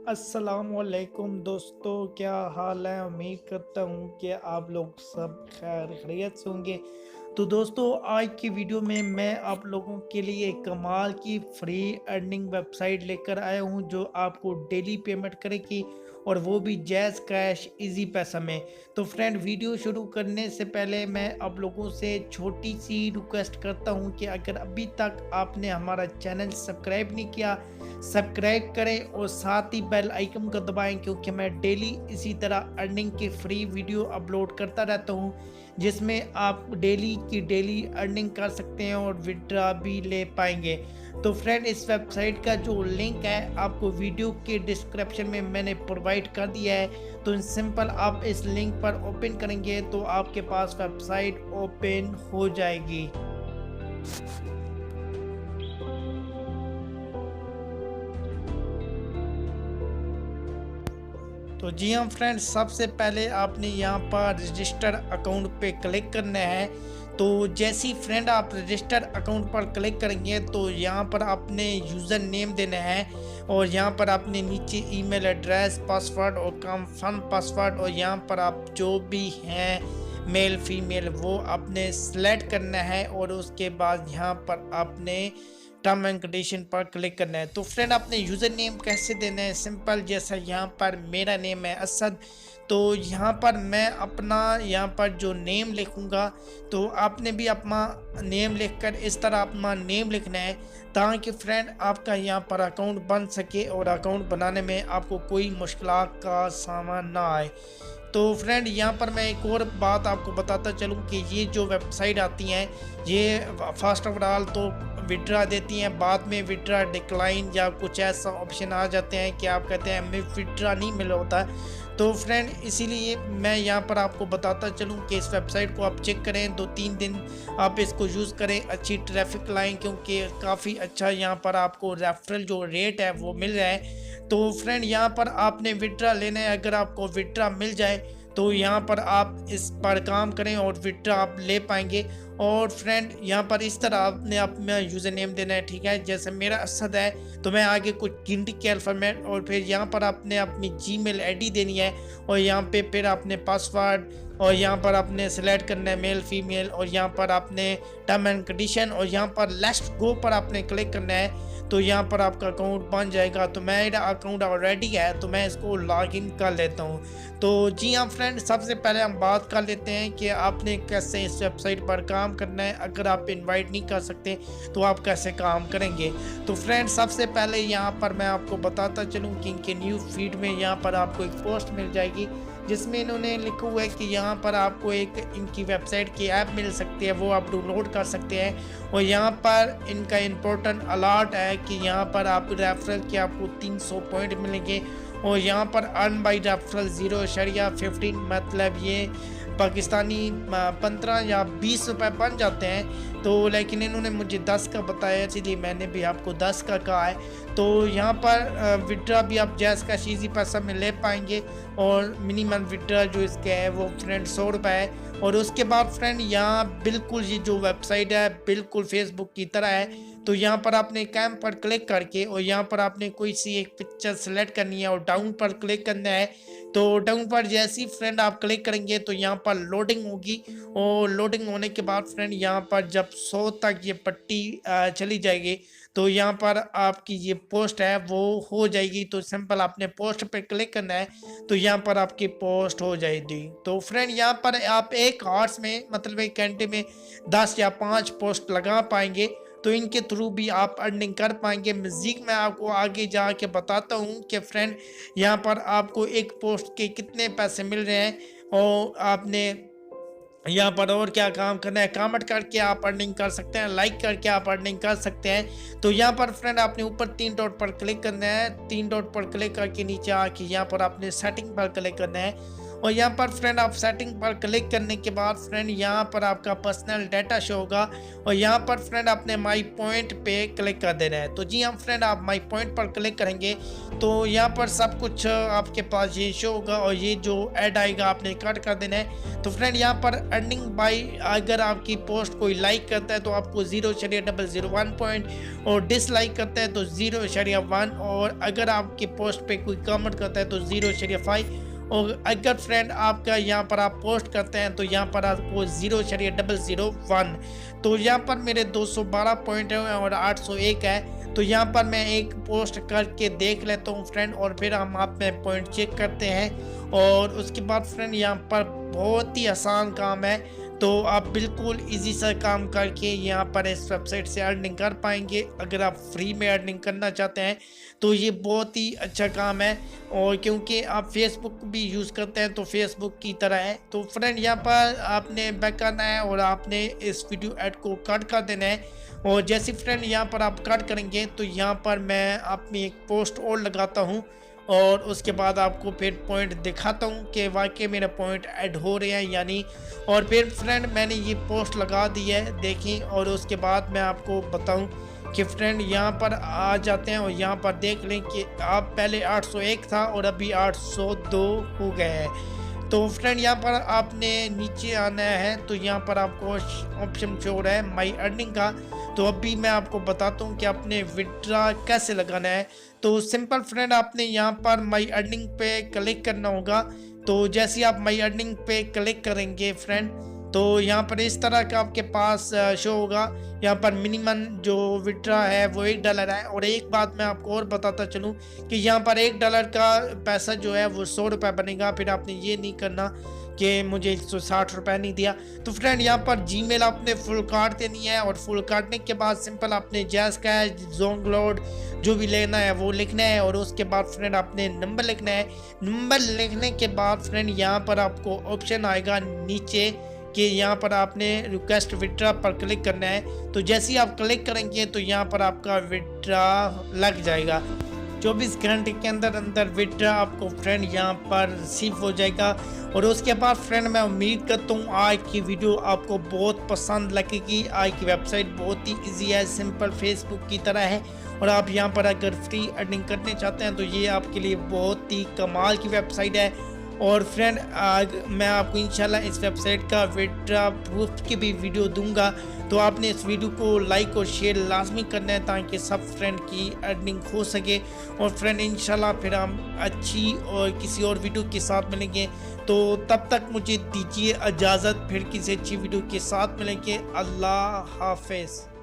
अस्सलामुअलैकुम दोस्तों, क्या हाल है। उम्मीद करता हूँ कि आप लोग सब खैर खैरियत से होंगे। तो दोस्तों, आज की वीडियो में मैं आप लोगों के लिए एक कमाल की फ्री अर्निंग वेबसाइट लेकर आया हूँ जो आपको डेली पेमेंट करेगी, और वो भी जैज़ कैश इजी पैसा में। तो फ्रेंड, वीडियो शुरू करने से पहले मैं आप लोगों से छोटी सी रिक्वेस्ट करता हूँ कि अगर अभी तक आपने हमारा चैनल सब्सक्राइब नहीं किया, सब्सक्राइब करें और साथ ही बेल आइकन को दबाएं, क्योंकि मैं डेली इसी तरह अर्निंग की फ्री वीडियो अपलोड करता रहता हूं, जिसमें आप डेली की डेली अर्निंग कर सकते हैं और विड्रा भी ले पाएंगे। तो फ्रेंड, इस वेबसाइट का जो लिंक है आपको वीडियो के डिस्क्रिप्शन में मैंने प्रोवाइड कर दिया है। तो सिंपल आप इस लिंक पर ओपन करेंगे तो आपके पास वेबसाइट ओपन हो जाएगी। तो जी हाँ फ्रेंड्स, सबसे पहले आपने यहाँ पर रजिस्टर अकाउंट पे क्लिक करना है। तो जैसी फ्रेंड आप रजिस्टर अकाउंट पर क्लिक करेंगे तो यहाँ पर आपने यूज़र नेम देना है, और यहाँ पर आपने नीचे ईमेल एड्रेस, पासवर्ड और कंफर्म पासवर्ड, और यहाँ पर आप जो भी हैं मेल फीमेल वो आपने सेलेक्ट करना है, और उसके बाद यहाँ पर आपने टर्म एंड कंडीशन पर क्लिक करना है। तो फ्रेंड, आपने यूज़र नेम कैसे देना है, सिंपल, जैसा यहाँ पर मेरा नेम है असद, तो यहाँ पर मैं अपना यहाँ पर जो नेम लिखूँगा, तो आपने भी अपना नेम लिखकर इस तरह अपना नेम लिखना है, ताकि फ्रेंड आपका यहाँ पर अकाउंट बन सके और अकाउंट बनाने में आपको कोई मुश्किलात का सामना ना आए। तो फ्रेंड, यहाँ पर मैं एक और बात आपको बताता चलूँ कि ये जो वेबसाइट आती हैं ये फर्स्ट ऑफ ऑल तो विड्रा देती हैं, बाद में विड्रा डिक्लाइन या कुछ ऐसा ऑप्शन आ जाते हैं कि आप कहते हैं हमें विड्रा नहीं मिल होता। तो फ्रेंड, इसीलिए मैं यहाँ पर आपको बताता चलूँ कि इस वेबसाइट को आप चेक करें, 2-3 दिन आप इसको यूज़ करें, अच्छी ट्रैफिक लाएँ, क्योंकि काफ़ी अच्छा यहाँ पर आपको रेफरल जो रेट है वो मिल रहा है। तो फ्रेंड, यहाँ पर आपने विड्रा लेना है, अगर आपको विड्रा मिल जाए तो यहाँ पर आप इस पर काम करें और विड्रा आप ले पाएंगे। और फ्रेंड, यहाँ पर इस तरह आपने अपना यूज़र नेम देना है, ठीक है। जैसे मेरा असद है तो मैं आगे कुछ गिनती के अल्फ़ाबेट, और फिर यहाँ पर आपने अपनी जीमेल आईडी देनी है, और यहाँ पे फिर आपने पासवर्ड, और यहाँ पर आपने सेलेक्ट करना है मेल फीमेल, और यहाँ पर आपने टर्म एंड कंडीशन, और यहाँ पर लेट्स गो पर आपने क्लिक करना है। तो यहाँ पर आपका अकाउंट बन जाएगा। तो मेरा अकाउंट ऑलरेडी है तो मैं इसको लॉगिन कर लेता हूँ। तो जी हाँ फ्रेंड, सबसे पहले हम बात कर लेते हैं कि आपने कैसे इस वेबसाइट पर काम करना है। अगर आप इनवाइट नहीं कर सकते तो आप कैसे काम करेंगे। तो फ्रेंड, सबसे पहले यहाँ पर मैं आपको बताता चलूँ कि इनके न्यू फीड में यहाँ पर आपको एक पोस्ट मिल जाएगी, जिसमें इन्होंने लिखा हुआ है कि यहाँ पर आपको एक इनकी वेबसाइट की ऐप मिल सकती है, वो आप डाउनलोड कर सकते हैं। और यहाँ पर इनका इम्पोर्टेंट अलर्ट है कि यहाँ पर आप रेफरल के आपको 300 पॉइंट मिलेंगे, और यहाँ पर अर्न बाई रेफरल 0.15, मतलब ये पाकिस्तानी 15 या 20 रुपये बन जाते हैं। तो लेकिन इन्होंने मुझे 10 का बताया, इसलिए मैंने भी आपको 10 का कहा है। तो यहाँ पर विड्रा भी आप जैज़ कैश इजी पैसा में ले पाएंगे, और मिनिमम विड्रा जो इसके है वो फ्रेंड 100 रुपये है। और उसके बाद फ्रेंड, यहाँ बिल्कुल ये जो वेबसाइट है बिल्कुल फेसबुक की तरह है। तो यहाँ पर आपने कैम पर क्लिक करके, और यहाँ पर आपने कोई सी एक पिक्चर सेलेक्ट करनी है और डाउन पर क्लिक करना है। तो डाउन पर जैसी फ्रेंड आप क्लिक करेंगे तो यहाँ पर लोडिंग होगी, और लोडिंग होने के बाद फ्रेंड यहाँ पर जब 100 तक ये पट्टी चली जाएगी तो यहाँ पर आपकी ये पोस्ट है वो हो जाएगी। तो सिंपल आपने पोस्ट पे क्लिक करना है, तो यहाँ पर आपकी पोस्ट हो जाएगी। तो फ्रेंड, यहाँ पर आप एक आवर्स में, मतलब एक घंटे में 10 या 5 पोस्ट लगा पाएंगे। तो इनके थ्रू भी आप अर्निंग कर पाएंगे। म्यूजिक मैं आपको आगे जाके बताता हूँ कि फ्रेंड यहाँ पर आपको एक पोस्ट के कितने पैसे मिल रहे हैं, और आपने यहाँ पर और क्या काम करना है। कमेंट करके आप अर्निंग कर सकते हैं, लाइक करके आप अर्निंग कर सकते हैं। तो यहाँ पर फ्रेंड आपने ऊपर 3 डॉट पर क्लिक करना है, 3 डॉट पर क्लिक करके नीचे आके यहाँ पर आपने सेटिंग पर क्लिक करना है, और यहाँ पर फ्रेंड आप सेटिंग पर क्लिक करने के बाद फ्रेंड यहाँ पर आपका पर्सनल डाटा शो होगा और यहाँ पर फ्रेंड आपने माई पॉइंट पे क्लिक कर देना है। तो जी हाँ फ्रेंड, आप माई पॉइंट पर क्लिक करेंगे तो यहाँ पर सब कुछ आपके पास ये शो होगा और ये जो ऐड आएगा आपने कट कर देना है। तो फ्रेंड यहाँ पर अर्निंग बाई, अगर आपकी पोस्ट कोई लाइक करता है तो आपको 0.001 पॉइंट और डिसलाइक करता है तो 0.1 और अगर आपकी पोस्ट पे कोई कमेंट करता है तो 0.5 और अगर फ्रेंड आपका यहाँ पर आप पोस्ट करते हैं तो यहाँ पर आपको 0.001। तो यहाँ पर मेरे 212 पॉइंट है और 801 है। तो यहाँ पर मैं एक पोस्ट करके देख लेता हूँ फ्रेंड और फिर हम आप में पॉइंट चेक करते हैं। और उसके बाद फ्रेंड यहाँ पर बहुत ही आसान काम है, तो आप बिल्कुल इजी सा काम करके यहाँ पर इस वेबसाइट से अर्निंग कर पाएंगे। अगर आप फ्री में अर्निंग करना चाहते हैं तो ये बहुत ही अच्छा काम है, और क्योंकि आप फेसबुक भी यूज़ करते हैं तो फेसबुक की तरह है। तो फ्रेंड यहाँ पर आपने बैक करना है और आपने इस वीडियो ऐड को कट कर देना है। और जैसे फ्रेंड यहाँ पर आप कट करेंगे तो यहाँ पर मैं अपनी एक पोस्ट और लगाता हूँ और उसके बाद आपको फिर पॉइंट दिखाता हूँ कि वाकई मेरा पॉइंट ऐड हो रहे हैं या नहीं। और फिर फ्रेंड मैंने ये पोस्ट लगा दी है देखिए, और उसके बाद मैं आपको बताऊँ कि फ्रेंड यहाँ पर आ जाते हैं और यहाँ पर देख लें कि आप पहले 801 था और अभी 802 हो गए हैं। तो फ्रेंड यहाँ पर आपने नीचे आना है तो यहाँ पर आपको ऑप्शन शो रहा है माई अर्निंग का। तो अभी मैं आपको बताता हूँ कि आपने विड्रा कैसे लगाना है। तो सिंपल फ्रेंड आपने यहाँ पर माई अर्निंग पे क्लिक करना होगा। तो जैसे आप माई अर्निंग पे क्लिक करेंगे फ्रेंड तो यहाँ पर इस तरह का आपके पास शो होगा। यहाँ पर मिनिमम जो विड्रा है वो $1 है। और एक बात मैं आपको और बताता चलूँ कि यहाँ पर $1 का पैसा जो है वो 100 रुपये बनेगा। फिर आपने ये नहीं करना कि मुझे 160 रुपये नहीं दिया। तो फ्रेंड यहाँ पर जीमेल आपने फुल काट देनी है और फुल काटने के बाद सिंपल आपने जैस कैश जोंगलोड जो भी लेना है वो लिखना है और उसके बाद फ्रेंड आपने नंबर लिखना है। नंबर लिखने के बाद फ्रेंड यहाँ पर आपको ऑप्शन आएगा नीचे कि यहाँ पर आपने रिक्वेस्ट विड्रा पर क्लिक करना है। तो जैसे ही आप क्लिक करेंगे तो यहाँ पर आपका विड्रा लग जाएगा। 24 घंटे के अंदर विड्रा आपको फ्रेंड यहाँ पर रिसीव हो जाएगा। और उसके बाद फ्रेंड मैं उम्मीद करता हूँ आज की वीडियो आपको बहुत पसंद लगेगी। आज की वेबसाइट बहुत ही इजी है, सिंपल फेसबुक की तरह है। और आप यहाँ पर अगर फ्री अर्निंग करने चाहते हैं तो ये आपके लिए बहुत ही कमाल की वेबसाइट है। और फ्रेंड आज मैं आपको इंशाल्लाह इस वेबसाइट का विड्रा प्रूफ की भी वीडियो दूंगा। तो आपने इस वीडियो को लाइक और शेयर लाजमी करना है ताकि सब फ्रेंड की अर्निंग हो सके। और फ्रेंड इंशाल्लाह फिर हम अच्छी और किसी और वीडियो के साथ मिलेंगे। तो तब तक मुझे दीजिए इजाज़त, फिर किसी अच्छी वीडियो के साथ मिलेंगे। अल्लाह हाफिज़।